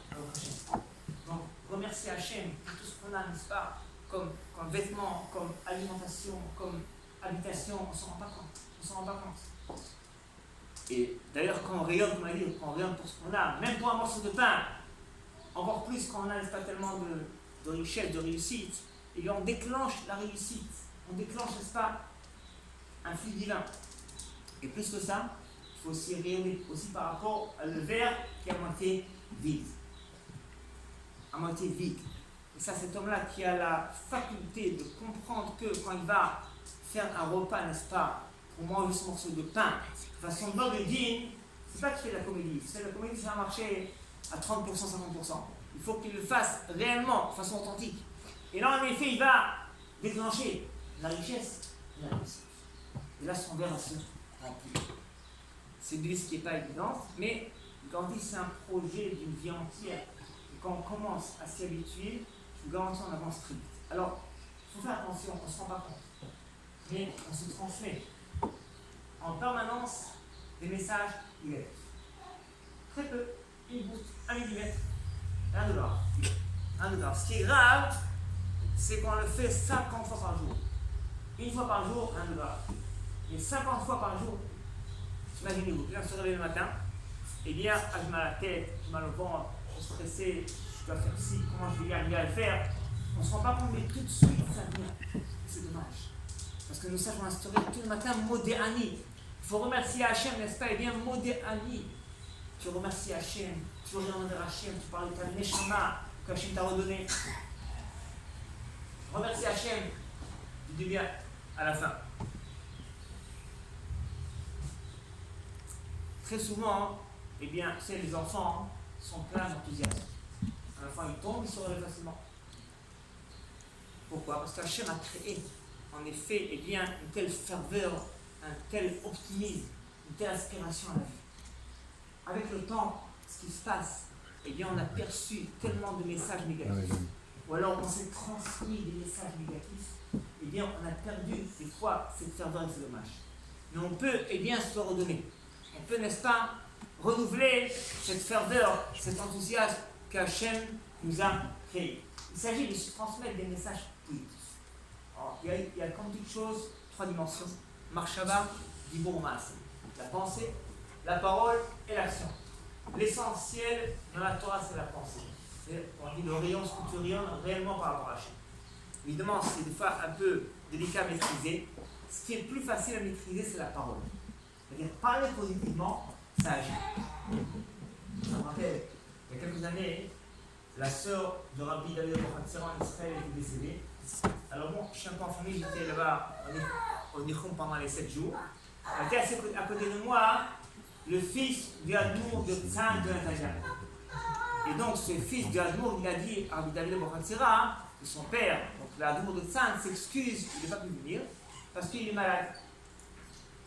Donc, remercier Hachem pour tout ce qu'on a, n'est-ce pas, comme vêtements, comme alimentation, comme habitation, on ne s'en rend pas compte. On s'en rend pas compte. Et d'ailleurs, quand on rayonne, comme on a dit, quand on rayonne pour ce qu'on a, même pour un morceau de pain, encore plus quand on n'a pas tellement de richesse, de réussite, et bien on déclenche la réussite. On déclenche, n'est-ce pas, un flux divin. Et plus que ça, il faut aussi rayonner aussi par rapport à le verre qui est à moitié vide. À moitié vide. Et ça, cet homme-là qui a la faculté de comprendre que quand il va faire un repas, n'est-ce pas, pour manger ce morceau de pain, de façon bonne et digne, c'est pas qu'il fait de la comédie. C'est la comédie, ça va marcher à 30%, 50%. Il faut qu'il le fasse réellement, de façon authentique. Et là, en effet, il va déclencher la richesse et la réussite. Et là, son verre va se remplir. C'est une liste qui n'est pas évidente, mais quand on dit c'est un projet d'une vie entière, et quand on commence à s'y habituer, je vous garantis, on avance très vite. Alors, il faut faire attention, on ne se rend pas compte. Mais on se transmet en permanence des messages négatifs. Très peu, une goutte, 1 millimètre, $1. Ce qui est grave, c'est qu'on le fait 50 fois par jour. Une fois par jour, $1. Et 50 fois par jour, imaginez-vous, quand je se réveille le matin, eh bien, j'ai mal à la tête, j'ai mal au ventre, je suis stressé, je dois faire ci, comment je vais y arriver à le faire. On ne se rend pas compte, mais tout de suite, ça vient. C'est dommage. Parce que nous savons instaurer tout le matin Modéani. Il faut remercier Hachem, n'est-ce pas? Eh bien, Modéani. Tu remercies Hachem, tu reviens vers Hachem, tu parles de ta Neshama que Hachem t'a redonné. Remercie Hachem, tu dis bien à la fin. Très souvent, eh bien, les enfants sont pleins d'enthousiasme. Un enfant, il tombe, il se relève facilement. Pourquoi? Parce qu'Hachem a créé, en effet, eh bien, une telle ferveur, un tel optimisme, une telle aspiration à la vie. Avec le temps, ce qui se passe, eh bien, on a perçu tellement de messages négatifs. Ou alors, on s'est transmis des messages négatifs. Eh bien, on a perdu, des fois, cette ferveur et c'est dommage. Mais on peut, eh bien, se le redonner. On peut, n'est-ce pas, renouveler cette ferveur, cet enthousiasme qu'Hachem nous a créé. Il s'agit de se transmettre des messages positifs. Alors, il y a comme toute chose 3 dimensions. Marshava, Dibur Maaseh. La pensée, la parole et l'action. L'essentiel dans la Torah, c'est la pensée. On dit le rayon, ce que tu rayonnes réellement par rapport à Hachem. Évidemment, c'est des fois un peu délicat à maîtriser. Ce qui est plus facile à maîtriser, c'est la parole. C'est-à-dire, parler positivement, ça agit. Je me rappelle, il y a quelques années, la sœur de Rabbi David Bochatzera en Israël était décédée. Alors bon, je suis un peu en famille, j'étais là-bas au Nichum pendant les 7 jours. Elle était à côté de moi, le fils du Admour de Tzan de Natalia. Et donc, ce fils du Admour, il a dit à Rabbi David Bochatzera que son père, donc l'Admour de Tzan, s'excuse, il n'est pas pu venir parce qu'il est malade.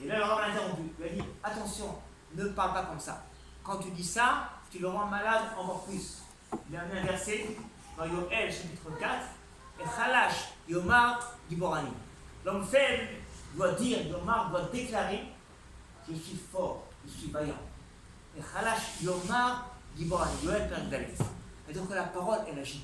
Et là, le rabbin l'a interrompu. Il a dit attention, ne parle pas comme ça. Quand tu dis ça, tu le rends malade encore plus. Il a mis un verset dans Yoel, chapitre 4, et Khalash, Yomar, Giborani. L'homme faible doit dire, Yomar doit déclarer je suis fort, je suis vaillant. Et Khalash, Yomar, Giborani. Yoel, Père Dalet. Et donc, la parole, elle agit.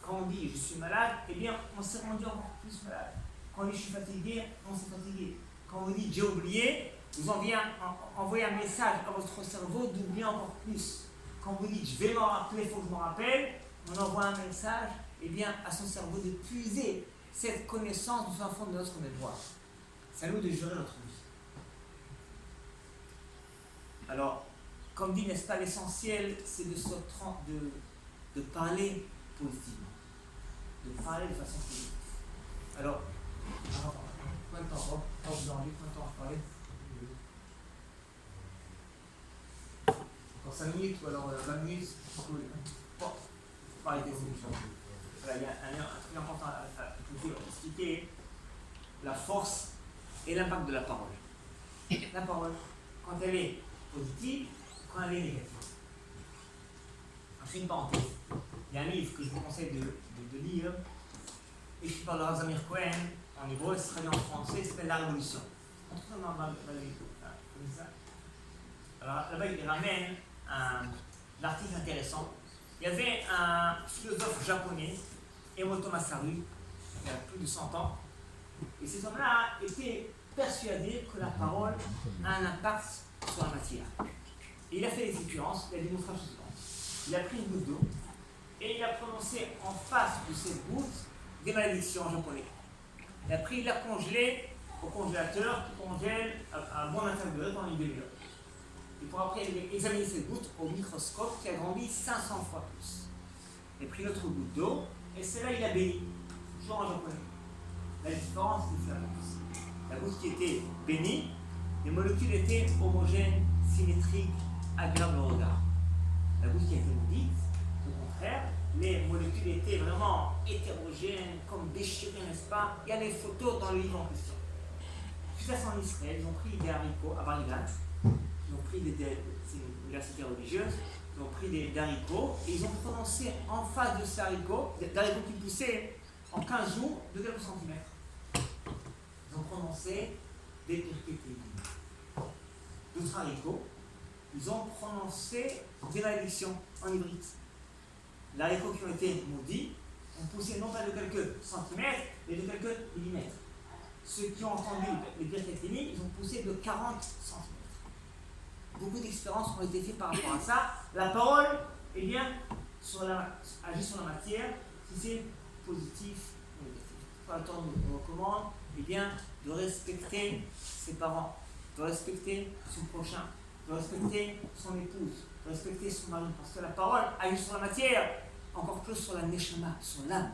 Quand on dit je suis malade, eh bien, on s'est rendu encore plus malade. Quand on dit je suis fatigué, on s'est fatigué. Quand vous dites j'ai oublié, vous envoyez un message à votre cerveau d'oublier encore plus. quand vous dites je vais m'en rappeler, il faut que je me rappelle, on envoie un message à son cerveau de puiser cette connaissance du fin fond de notre mémoire. C'est à nous de gérer notre vie. Alors, comme dit, n'est-ce pas, l'essentiel, c'est de parler positivement. De parler de façon positive. Alors, combien de temps vous en avez, combien de temps à parler? Encore 5 minutes ou alors 20 minutes? Bon, on va arrêter cette émission. Voilà, il y a un truc important à vous expliquer, la force et l'impact de la parole. La parole, quand elle est positive, quand elle est négative. Je fais une parenthèse. Il y a un livre que je vous conseille de lire, écrit par le Rav Zamir Cohen, en hébreu, c'est traduit en français, il s'appelle La Révolution. On trouve ça dans le livre. Alors là-bas, il ramène un article intéressant. Il y avait un philosophe japonais, Emoto Masaru, il y a plus de 100 ans, et cet homme-là était persuadé que la parole a un impact sur la matière. Et il a fait des expériences, il a démontré la chose suivante. Il a pris une goutte d'eau et il a prononcé en face de cette goutte des malédictions en japonais. Et après, il l'a congelé au congélateur qui congèle à moins d'un degré pendant une demi-heure. Et pour après examiner cette goutte au microscope qui a grandi 500 fois plus. Il a pris notre goutte d'eau et celle-là, il a béni, toujours en japonais. La différence, c'est la plus. La goutte qui était bénie, les molécules étaient homogènes, symétriques, agréables au regard. La goutte qui a été maudite, au contraire, les molécules étaient vraiment hétérogènes, comme déchirées, n'est-ce pas? Il y a des photos dans le livre en question. Tout ça, c'est en Israël, ils ont pris des haricots à Bar-Ilan, ils ont pris c'est une université religieuse, ils ont pris des haricots et ils ont prononcé en face de ces haricots, des haricots qui poussaient en 15 jours de quelques centimètres. Ils ont prononcé des perpétuités. D'autres haricots, ils ont prononcé des malédictions en hybride. Les haricots qui ont été maudits ont poussé non pas de quelques centimètres, mais de quelques millimètres. Ceux qui ont entendu les perpétuités, ils ont poussé de 40 centimètres. Beaucoup d'expériences ont été faites par rapport à ça. La parole, agit sur la matière si c'est positif ou négatif. Pas le temps nous recommande de respecter ses parents, de respecter son prochain, de respecter son épouse, de respecter son mari. Parce que la parole agit sur la matière, encore plus sur la neshama, sur l'âme.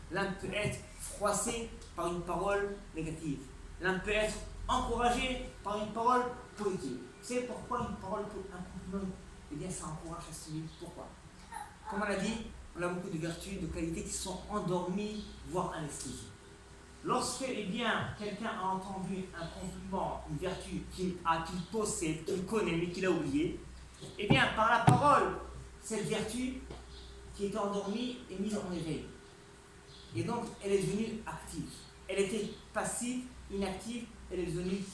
L'âme peut être froissée par une parole négative. L'âme peut être encouragée par une parole positive. C'est pourquoi une parole, un compliment, ça encourage à se vivre. Pourquoi? Comme on l'a dit, on a beaucoup de vertus, de qualités qui sont endormies, voire anesthésiées. Lorsque quelqu'un a entendu un compliment, une vertu qu'il possède, qu'il connaît, mais qu'il a oublié, par la parole, cette vertu qui était endormie est mise en éveil. Et donc, elle est devenue active. Elle était passive, inactive, elle est devenue active.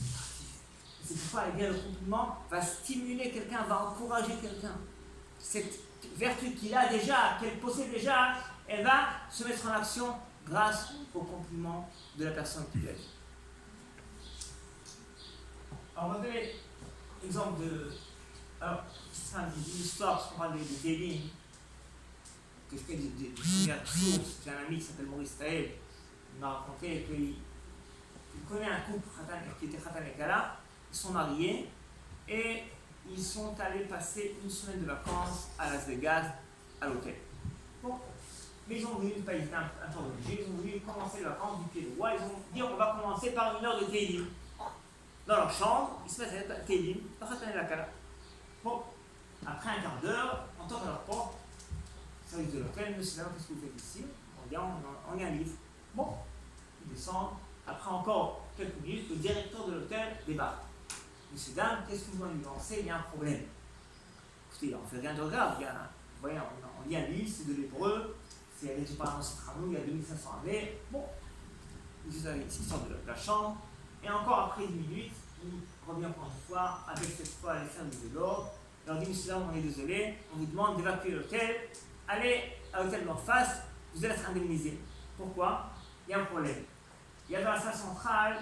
C'est pourquoi le compliment va stimuler quelqu'un, va encourager quelqu'un. Cette vertu qu'il a déjà, qu'elle possède déjà, elle va se mettre en action grâce au compliment de la personne qui l'a dit. Alors, on va donner l'exemple de. Alors, c'est une histoire, parce qu'on parle des Télim, que je fais des premières sources. J'ai un ami qui s'appelle Maurice Taël, il m'a raconté qu'il connaît un couple qui était Khatan et Kala. Ils sont mariés et ils sont allés passer une semaine de vacances à Las Vegas, à l'hôtel. Bon, mais ils ont voulu, pas hésiter un peu religieux, ils ont voulu commencer les vacances du pied de roi. Ils ont dit on va commencer par une heure de Télim. Dans leur chambre, ils se mettent à Télim, par Khatan et la Kala. Bon, après un quart d'heure, on toque à leur porte, service de l'hôtel, monsieur, qu'est-ce que vous faites ici? On dit on est un livre. Bon, ils descendent. Après encore quelques minutes, le directeur de l'hôtel débarque. Monsieur, dame, qu'est-ce que vous voulez nous lancer? Il y a un problème. Écoutez, on ne fait rien de grave. Vous voyez, on lit un livre, c'est de l'hébreu, c'est rédigé par un Strano, il y a 2500 années. Bon, ils sortent de la chambre, et encore après 10 minutes, il revient pour une fois, avec cette fois les services de l'ordre. Il leur dit, monsieur, dame, on est désolé, on vous demande d'évacuer l'hôtel, allez à l'hôtel d'en face, vous allez être indemnisé. Pourquoi? Il y a un problème. Il y a dans la salle centrale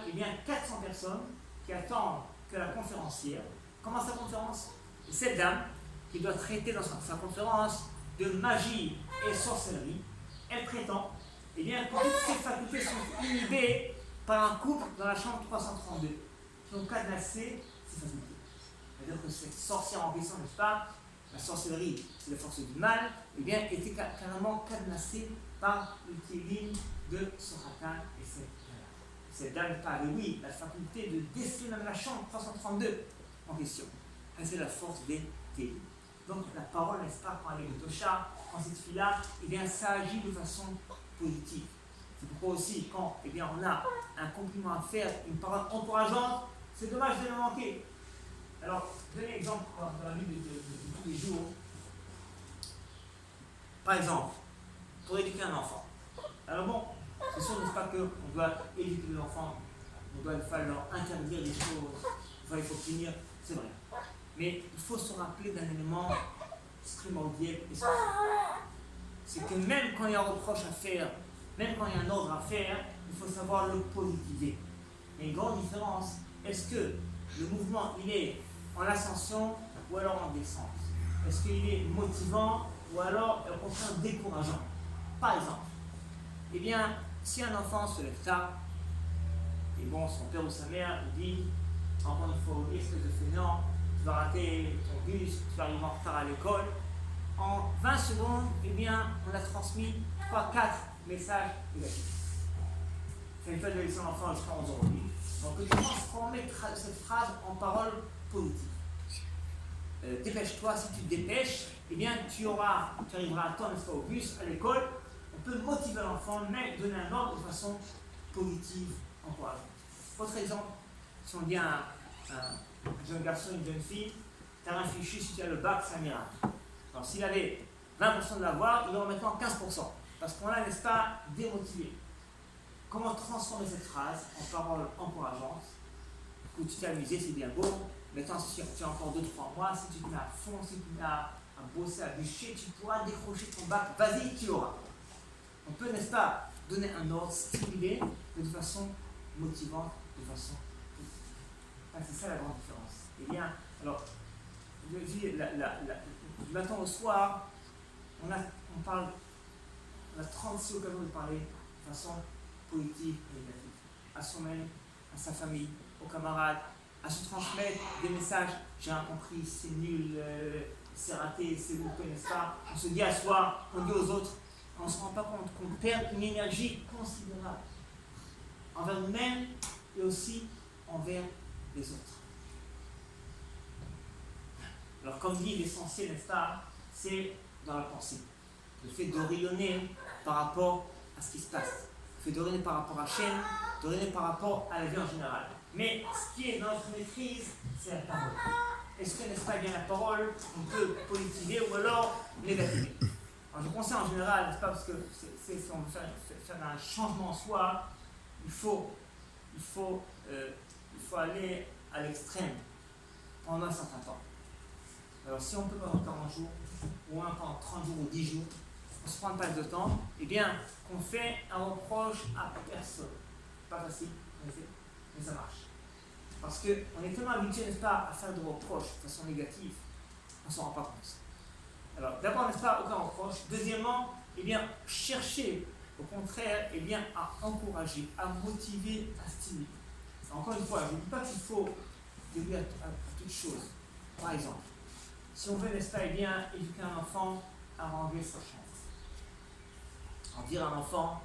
400 personnes qui attendent que la conférencière commence sa conférence. Et cette dame, qui doit traiter dans sa conférence de magie et sorcellerie, elle prétend que toutes ces facultés sont inhibées par un couple dans la chambre 332 qui ont cadenassé ces facultés. C'est-à-dire que cette sorcière en question, n'est-ce pas, la sorcellerie, c'est la force du mal, était carrément cadenassée par le kélim de Soratan et cette dame avait, oui, la faculté de déceler même la chambre 332 en question. Et c'est la force des télim. Donc la parole, n'est-ce pas, quand elle est de Tosha, quand cette fille-là, ça agit de façon positive. C'est pourquoi aussi, quand on a un compliment à faire, une parole encourageante, c'est dommage de le manquer. Alors, donnez un exemple dans la vie de tous les jours. Par exemple, pour éduquer un enfant. Alors bon, c'est sûr, n'est-ce pas, qu'on doit éduquer les enfants, on doit leur interdire des choses, il faut punir, c'est vrai. Mais il faut se rappeler d'un élément primordial et essentiel. C'est que même quand il y a un reproche à faire, même quand il y a un ordre à faire, il faut savoir le positiver. Il y a une grande différence. Est-ce que le mouvement, il est en ascension ou alors en descente? Est-ce qu'il est motivant ou alors au contraire décourageant? Par exemple, si un enfant se lève tard, et son père ou sa mère lui dit, enfant, il faut oublier ce que tu fais, non, tu vas rater ton bus, tu vas arriver en retard à l'école. En 20 secondes, on a transmis 3-4 messages négatifs. Ça lui fait de laisser l'enfant jusqu'à 11 ans. Donc, tu transformer cette phrase en parole positive. Dépêche-toi, si tu te dépêches, tu arriveras à temps, n'est-ce pas, au bus, à l'école. On peut motiver l'enfant, mais donner un ordre de façon positive, encourageante. Autre exemple, si on dit à un jeune garçon, une jeune fille, tu as réfléchi, si tu as le bac, c'est un miracle. Alors, s'il avait 20% de l'avoir, il aura maintenant 15%. Parce qu'on l'a, n'est-ce pas, démotivé. Comment transformer cette phrase en parole encourageante? Écoute, tu t'es amusé, c'est bien beau. Maintenant, si tu as encore 2-3 mois, si tu te mets à fond, si tu te mets à bosser, à bûcher, tu pourras décrocher ton bac. Vas-y, tu l'auras. On peut, n'est-ce pas, donner un ordre, stimuler, mais de façon motivante, de façon positive. C'est ça la grande différence. Alors, du matin au soir, on a 36 occasions de parler de façon positive et négative. À soi-même, à sa famille, aux camarades, à se transmettre des messages. J'ai rien compris, c'est nul, c'est raté, c'est loupé, n'est-ce pas? On se dit à soi, on dit aux autres. On ne se rend pas compte qu'on perd une énergie considérable envers nous-mêmes et aussi envers les autres. Alors, comme dit l'essentiel, n'est-ce pas, c'est dans la pensée. Le fait de rayonner par rapport à ce qui se passe. Le fait de rayonner par rapport à Hachem, de rayonner par rapport à la vie en général. Mais ce qui est dans notre maîtrise, c'est la parole. Est-ce que, n'est-ce pas, bien la parole, on peut positiver ou alors négativer? Alors, je conseille en général, n'est-ce pas, parce que si on veut faire un changement en soi, il faut aller à l'extrême pendant un certain temps. Alors, si on peut pendant 40 jours, ou pendant 30 jours ou 10 jours, on se prend pas de temps, qu'on fait un reproche à personne. Pas facile, mais ça marche. Parce qu'on est tellement habitué, n'est-ce pas, à faire des reproches de façon négative, on ne s'en rend pas compte. Alors, d'abord, n'est-ce pas, aucun reproche. Deuxièmement, chercher, au contraire, à encourager, à motiver, à stimuler. Encore une fois, je ne dis pas qu'il faut débuter à toute chose. Par exemple, si on veut, n'est-ce pas, éduquer un enfant à ranger sa chambre. En dire à un enfant,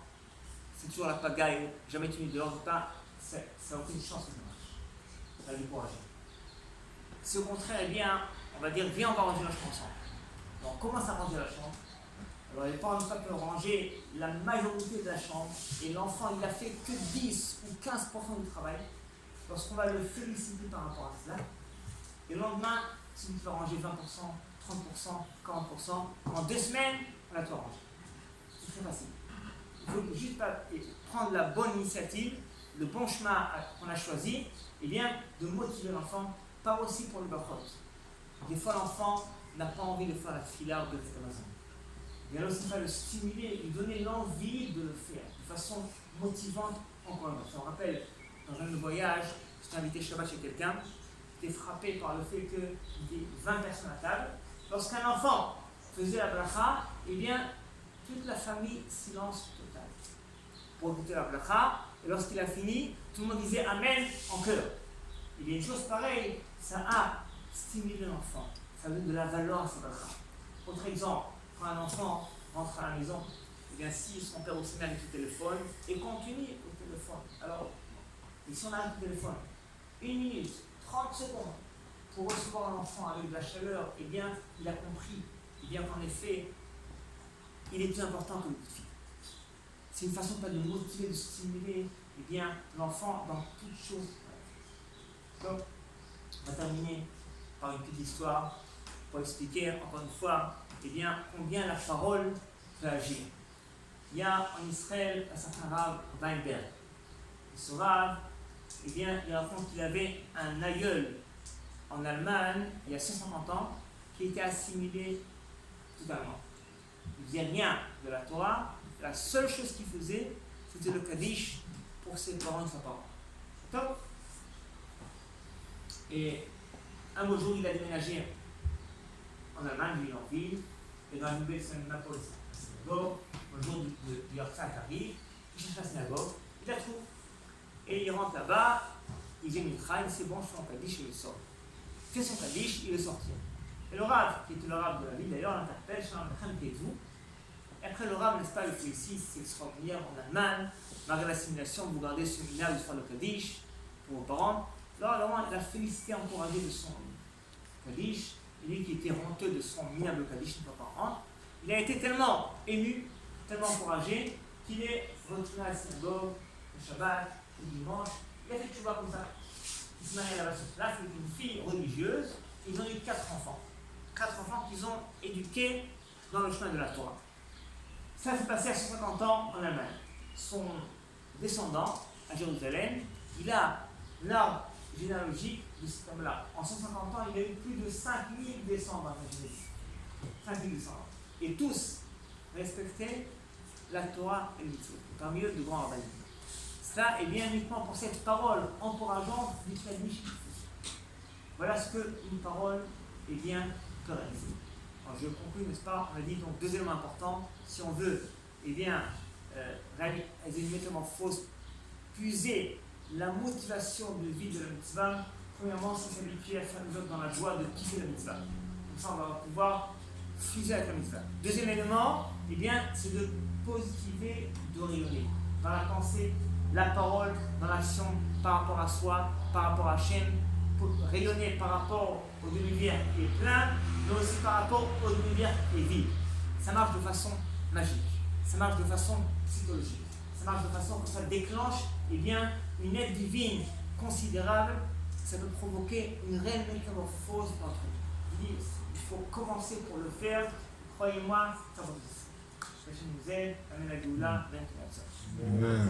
c'est toujours la pagaille, jamais tu ne dehors pas, ça n'a aucune chance que ça marche. Ça va décourager. Si au contraire, on va dire, viens, on va ranger la chambre ensemble. Donc, on commence à ranger la chambre. Alors, les parents ne peuvent ranger la majorité de la chambre et l'enfant, il a fait que 10 ou 15% du travail. Lorsqu'on va le féliciter par rapport à cela, et le lendemain, si tu vas ranger 20%, 30%, 40%, en 2 semaines, on a tout rangé. C'est très facile. Il faut juste prendre la bonne initiative, le bon chemin qu'on a choisi, de motiver l'enfant, pas aussi pour le bachot. Des fois, l'enfant n'a pas envie de faire la fila ou de faire Amazon. Mais alors, il faut le stimuler, lui donner l'envie de le faire, de façon motivante, encourageante. Je me rappelle, dans un voyage, j'étais invité Shabbat chez quelqu'un, j'étais frappé par le fait qu'il y ait 20 personnes à table, lorsqu'un enfant faisait la bracha, eh bien, toute la famille, silence total. Pour écouter la bracha, et lorsqu'il a fini, tout le monde disait Amen en chœur. Il y a une chose pareille, ça a stimulé l'enfant, ça donne de la valeur à sa bracha. Autre exemple, quand un enfant rentre à la maison, eh bien, si son père ou sa mère est au téléphone, et continue au téléphone, alors, et si on arrête le téléphone, 1 minute, 30 secondes, pour recevoir l'enfant avec de la chaleur, eh bien, il a compris, eh bien, qu'en effet, il est plus important que le coup de fil. C'est une façon pas de motiver, de stimuler, eh bien, l'enfant dans toute chose. Donc, on va terminer par une petite histoire pour expliquer, encore une fois, eh bien, combien la parole peut agir. Il y a en Israël un certain Rav Weinberg. Ce Rav, eh bien, il raconte qu'il avait un aïeul en Allemagne, il y a 150 ans, qui était assimilé totalement. Il ne faisait rien de la Torah. La seule chose qu'il faisait, c'était le Kaddish pour ses parents et sa parents. Top. Et un beau jour, il a déménagé en Allemagne, ville en ville, et dans la nouvelle synagogue, le jour du Yorkshire arrive, il cherche la synagogue, il la trouve. Et il rentre là-bas, il vient Mitra, il dit c'est bon, je fais mon Kaddish, et il sort. Il fait son Kaddish, il est sorti. Et le Rav, qui était le Rav de la ville d'ailleurs, l'interpelle, qui est vous. Et après le Rav, n'est-ce pas, il félicite, c'est extraordinaire en Allemagne, malgré l'assimilation, vous gardez ce minage de faire le Kaddish pour vos parents. Alors, il a félicité, encouragé de son Kaddish, et lui qui était honteux de son minable Kaddish une fois par an, il a été tellement ému, tellement encouragé, qu'il est retourné à la synagogue, le Shabbat, le dimanche, il a fait tchouva comme ça. Il s'est marié là-bas sur place avec une fille religieuse, et ils ont eu 4 enfants. 4 enfants qu'ils ont éduqués dans le chemin de la Torah. Ça s'est passé à 150 ans en Allemagne. Son descendant, à Jérusalem, il a l'arbre généalogique de cet homme-là. En 150 ans, il a eu plus de 5000 descendants. 5000 descendants. Et tous respectaient la Torah et le mitzvot. Parmi eux, de grands rabbins. Ça est bien uniquement pour cette parole encourageante du Kaddish. Voilà ce qu'une parole est bien peut réaliser. Alors je conclue, n'est-ce pas? On a dit donc 2 éléments importants. Si on veut, eh bien, réaliser une métamorphose, puiser la motivation de vie de la mitzvah, premièrement, c'est s'habituer à faire nous autres dans la joie de kiffer la mitzvah. Comme ça, on va pouvoir fuser avec la mitzvah. Deuxième élément, eh bien, c'est de positiver, de rayonner. Dans la pensée, la parole, dans l'action, par rapport à soi, par rapport à Hachem, rayonner par rapport au demi-verre qui est plein, mais aussi par rapport au demi-verre qui est vide. Ça marche de façon magique, ça marche de façon psychologique, ça marche de façon que ça déclenche eh bien, une aide divine considérable, ça peut provoquer une réelle métamorphose dans notre vie. Il faut commencer pour le faire, croyez-moi, ça va vous. Que Dieu nous aide, Amen à Géoula, Amen. Amen.